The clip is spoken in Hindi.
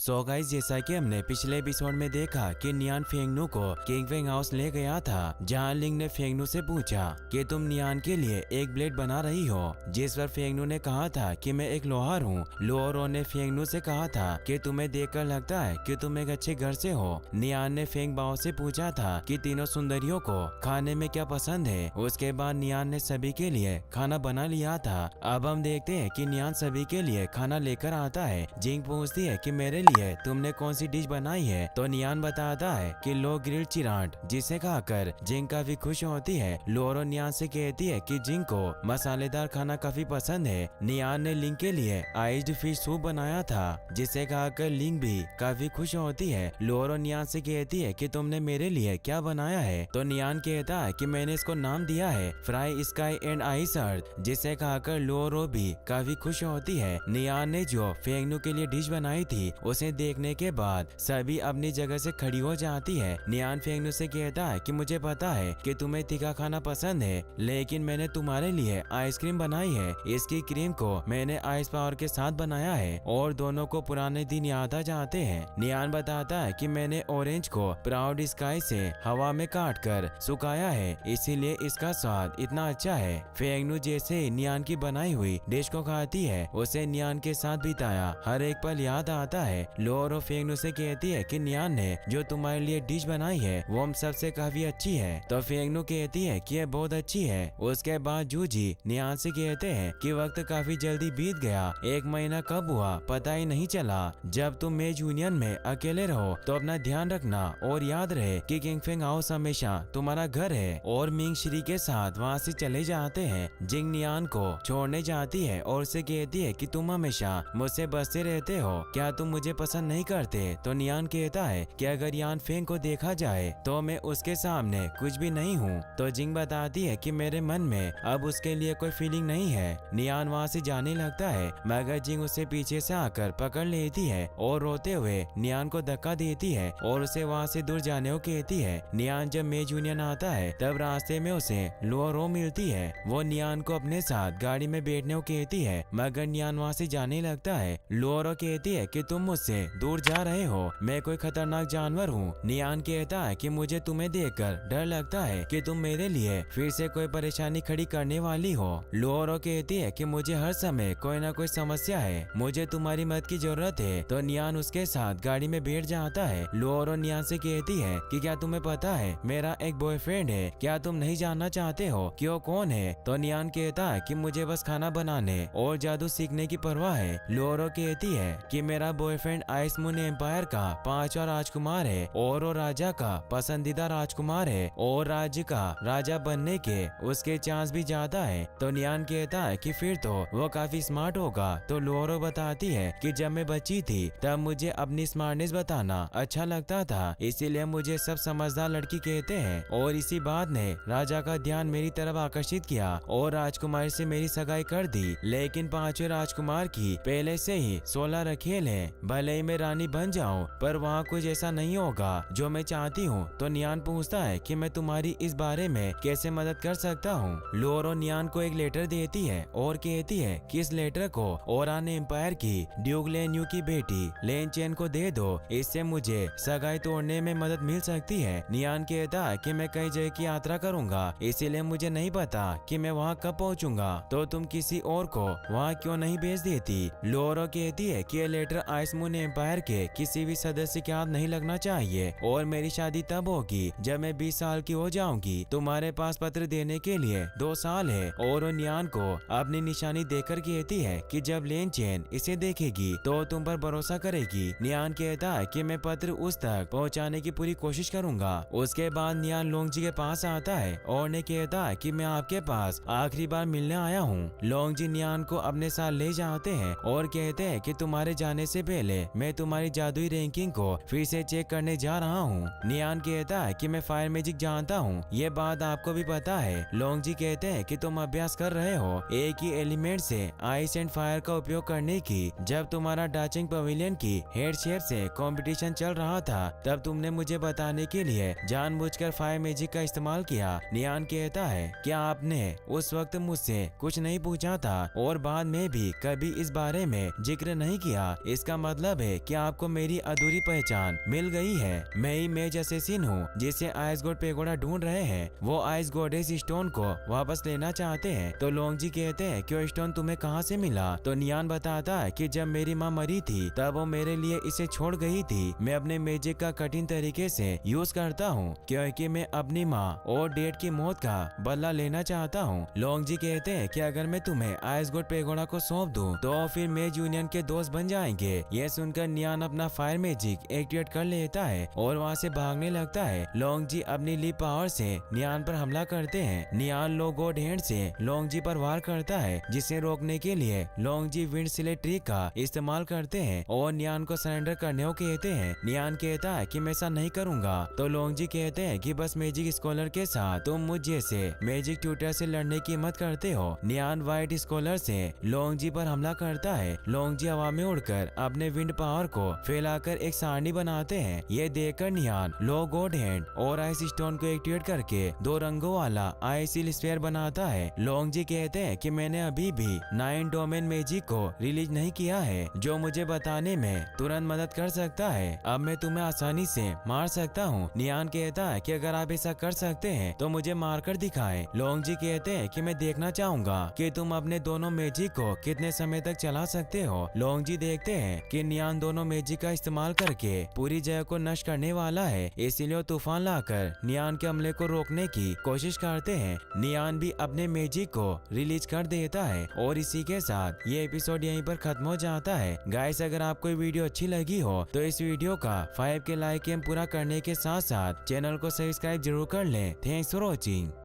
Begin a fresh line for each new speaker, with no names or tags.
सो गाइस, जैसा कि हमने पिछले एपिसोड में देखा कि नियान फेंगनू को किंग फेंग हाउस ले गया था, जहां लिंग ने फेंगनू से पूछा कि तुम नियान के लिए एक ब्लेड बना रही हो, जिस पर फेंगनू ने कहा था कि मैं एक लोहार हूँ। लोहारों ने फेंगनू से कहा था कि तुम्हें देखकर लगता है कि तुम एक अच्छे घर से हो। नियान ने फेंग बाओ से पूछा था कि तीनों सुंदरियों को खाने में क्या पसंद है। उसके बाद नियान ने सभी के लिए खाना बना लिया था। अब हम देखते हैं कि नियान सभी के लिए खाना लेकर आता है। जिंग पूछती है कि मेरे लिए तुमने कौन सी डिश बनाई है, तो नियान बताता है कि लो ग्रिल्ड चिरांट, जिसे खाकर जिंग काफी खुश होती है। लोरो नियान से कहती है कि जिंग को मसालेदार खाना काफी पसंद है। नियान ने लिंग के लिए आइस्ड फिश सूप बनाया था, जिसे खाकर लिंग भी काफी खुश होती है। लोरो नियान से कहती है कि तुमने मेरे लिए क्या बनाया है, तो नियान कहता है कि मैंने इसको नाम दिया है फ्राई स्काई एंड आइस अर्थ, जिसे खाकर लोरो भी काफी खुश होती है। नियान ने जो फेंगनू के लिए डिश बनाई थी उसे देखने के बाद सभी अपनी जगह से खड़ी हो जाती है। नियान फेंगनू से कहता है कि मुझे पता है कि तुम्हें तीखा खाना पसंद है, लेकिन मैंने तुम्हारे लिए आइसक्रीम बनाई है। इसकी क्रीम को मैंने आइस पावर के साथ बनाया है और दोनों को पुराने दिन याद आ जाते हैं। नियान बताता है कि मैंने ऑरेंज को प्राउड स्काई से हवा में काट कर सुखाया है, इसीलिए इसका स्वाद इतना अच्छा है। फेंगनू जैसे ही नियान की बनाई हुई डिश को खाती है, उसे नियान के साथ बिताया हर एक पल याद आता है। लोरो फेंगनू से कहती है कि नियान ने जो तुम्हारे लिए डिश बनाई है वो हम सबसे काफी अच्छी है, तो फेंगनू कहती है कि यह बहुत अच्छी है। उसके बाद जूजी नियान से कहते हैं कि वक्त काफी जल्दी बीत गया, 1 महीना कब हुआ पता ही नहीं चला। जब तुम मेज यूनियन में अकेले रहो तो अपना ध्यान रखना और याद रहे कि किंग फेंग हाउस हमेशा तुम्हारा घर है। और मिंग श्री के साथ वहाँ से चले जाते हैं। जिंग नियान को छोड़ने जाती है और उसे कहती है कि तुम हमेशा मुझसे बसते रहते हो, क्या तुम मुझे पसंद नहीं करते? तो नियान कहता है कि अगर यान फेंग को देखा जाए तो मैं उसके सामने कुछ भी नहीं हूँ। तो जिंग बताती है कि मेरे मन में अब उसके लिए कोई फीलिंग नहीं है। नियान वहाँ से जाने लगता है, मगर जिंग उसे पीछे से आकर पकड़ लेती है और रोते हुए नियान को धक्का देती है और उसे वहाँ से दूर जाने को कहती है। नियान जब मेज यूनियन आता है तब रास्ते में उसे लोरो मिलती है। वो नियान को अपने साथ गाड़ी में बैठने को कहती है, मगर नियान वहाँ से जाने लगता है। लोरो कहती है कि तुम मुझसे दूर जा रहे हो, मैं कोई खतरनाक जानवर हूँ। नियान कहता है कि मुझे तुम्हें देखकर डर लगता है कि तुम मेरे लिए फिर से कोई परेशानी खड़ी करने वाली हो। लोरो कहती है कि मुझे हर समय कोई ना कोई समस्या है, मुझे तुम्हारी मदद की जरूरत है। तो नियान उसके साथ गाड़ी में बैठ जाता है। लोरो नियान से कहती है कि क्या तुम्हें पता है मेरा एक बॉयफ्रेंड है, क्या तुम नहीं जानना चाहते हो कि वो कौन है? तो नियान कहता है कि मुझे बस खाना बनाने और जादू सीखने की परवाह है। लोरो कहती है कि मेरा बॉयफ्रेंड आइस मून एम्पायर का 5वां राजकुमार है और वो राजा का पसंदीदा राजकुमार है और राज्य का राजा बनने के उसके चांस भी ज्यादा है। तो नियान कहता है कि फिर तो वो काफी स्मार्ट होगा। तो लोरो बताती है कि जब मैं बच्ची थी तब मुझे अपनी स्मार्टनेस बताना अच्छा लगता था, इसीलिए मुझे सब समझदार लड़की कहते हैं। और इसी बात ने राजा का ध्यान मेरी तरफ आकर्षित किया और राजकुमारी से मेरी सगाई कर दी। लेकिन 5वें राजकुमार की पहले से ही 16 रखेल है, भले ही मैं रानी बन जाऊं पर वहाँ कुछ ऐसा नहीं होगा जो मैं चाहती हूँ। तो नियान पूछता है कि मैं तुम्हारी इस बारे में कैसे मदद कर सकता हूँ। लोरो नियान को एक लेटर देती है और कहती है कि इस लेटर को ओरान एम्पायर की ड्यूक लेन यू की बेटी लेन चेन को दे दो, इससे मुझे सगाई तोड़ने में मदद मिल सकती है। नियान कहता है कि मैं कई जगह की यात्रा करूंगा, इसीलिए मुझे नहीं पता कि मैं वहाँ कब पहुँचूंगा, तो तुम किसी और को वहाँ क्यों नहीं भेज देती? लोरो कहती है कि ये लेटर आइस मून एम्पायर के किसी भी सदस्य के हाथ नहीं लगना चाहिए और मेरी शादी तब होगी जब मैं 20 साल की हो जाऊंगी। तुम्हारे पास पत्र देने के लिए 2 साल है। और वो नियान को अपनी निशानी देकर कहती है कि जब लेन चेन इसे देखेगी तो तुम पर भरोसा करेगी। नियान कहता है कि मैं पत्र उस तक पहुंचाने की पूरी कोशिश करूंगा। उसके बाद नियान लोंगजी के पास आता है और ने कहता है कि मैं आपके पास आखिरी बार मिलने आया हूँ। लोंगजी नियान को अपने साथ ले जाते हैं और कहते हैं कि तुम्हारे जाने से पहले मैं तुम्हारी जादुई रैंकिंग को फिर से चेक करने जा रहा हूँ। नियान कहता है कि मैं फायर मैजिक जानता हूँ, ये बात आपको भी पता है। लोंगजी कहते हैं कि तुम अभ्यास कर रहे हो एक ही एलिमेंट से आइस एंड फायर का उपयोग करने की। जब तुम्हारा डाचिंग पवेलियन की हेड शेफ से कंपटीशन चल रहा था तब तुमने मुझे बताने के लिए जानबूझकर फायर मैजिक का इस्तेमाल किया। नियान कहता है कि आपने उस वक्त मुझसे कुछ नहीं पूछा था और बाद में भी कभी इस बारे में जिक्र नहीं किया, इसका मतलब मतलब है कि आपको मेरी अधूरी पहचान मिल गई है। मैं ही मेज असेसिन हूँ जिसे आइस गॉड पेगोडा ढूंढ रहे हैं। वो आइस गॉडेस स्टोन को वापस लेना चाहते हैं। तो लोंगजी कहते हैं कि वो स्टोन तुम्हें कहाँ से मिला। तो नियान बताता है कि जब मेरी माँ मरी थी तब वो मेरे लिए इसे छोड़ गई थी। मैं अपने मैजिक का कठिन तरीके से यूज करता हूँ क्योंकि मैं अपनी माँ और डेड की मौत का बदला लेना चाहता हूँ। लोंगजी कहते हैं कि अगर मैं तुम्हें आइस गॉड पेगोडा को सौंप दूं तो फिर मेज यूनियन के दोस्त बन जाएंगे। ये सुनकर नियान अपना फायर मैजिक एक्टिवेट कर लेता है और वहाँ से भागने लगता है। लोंगजी अपनी लीप पावर से नियान पर हमला करते हैं। नियान लो गॉड हैंड से लोंगजी पर वार करता है जिसे रोकने के लिए लोंगजी विंड स्लेट ट्रिक का इस्तेमाल करते हैं और नियान को सरेंडर करने को कहते हैं। नियान कहता है कि मैं ऐसा नहीं करूंगा। तो लोंगजी कहते हैं कि बस मैजिक स्कॉलर के साथ तुम मुझ जैसे मैजिक ट्यूटर से लड़ने की हिम्मत करते हो। नियान व्हाइट स्कॉलर से लोंगजी पर हमला करता है। लोंगजी हवा में उड़कर अपने विंड पावर को फैलाकर एक सारणी बनाते हैं। ये देखकर नियान लो गॉड हैंड और आइस स्टोन को एक्टिवेट करके 2 रंगों वाला आइसिल स्फीयर बनाता है। लोंगजी कहते हैं कि मैंने अभी भी 9 डोमेन मैजिक को रिलीज नहीं किया है जो मुझे बताने में तुरंत मदद कर सकता है। अब मैं तुम्हें आसानी से मार सकता हूँ। नियान कहता है कि अगर आप ऐसा कर सकते हैं तो मुझे मारकर दिखाएं। लोंगजी कहते हैं कि मैं देखना चाहूंगा कि तुम अपने दोनों मैजिक को कितने समय तक चला सकते हो। लोंगजी देखते हैं कि नियान दोनों मैजिक का इस्तेमाल करके पूरी जगह को नष्ट करने वाला है, इसीलिए तूफान लाकर नियान के हमले को रोकने की कोशिश करते हैं। नियान भी अपने मैजिक को रिलीज कर देता है और इसी के साथ ये एपिसोड यहीं पर खत्म हो जाता है। गाइस, अगर आपको वीडियो अच्छी लगी हो तो इस वीडियो का 5 के लाइक एम पूरा करने के साथ साथ चैनल को सब्सक्राइब जरूर कर लें। Thanks for watching.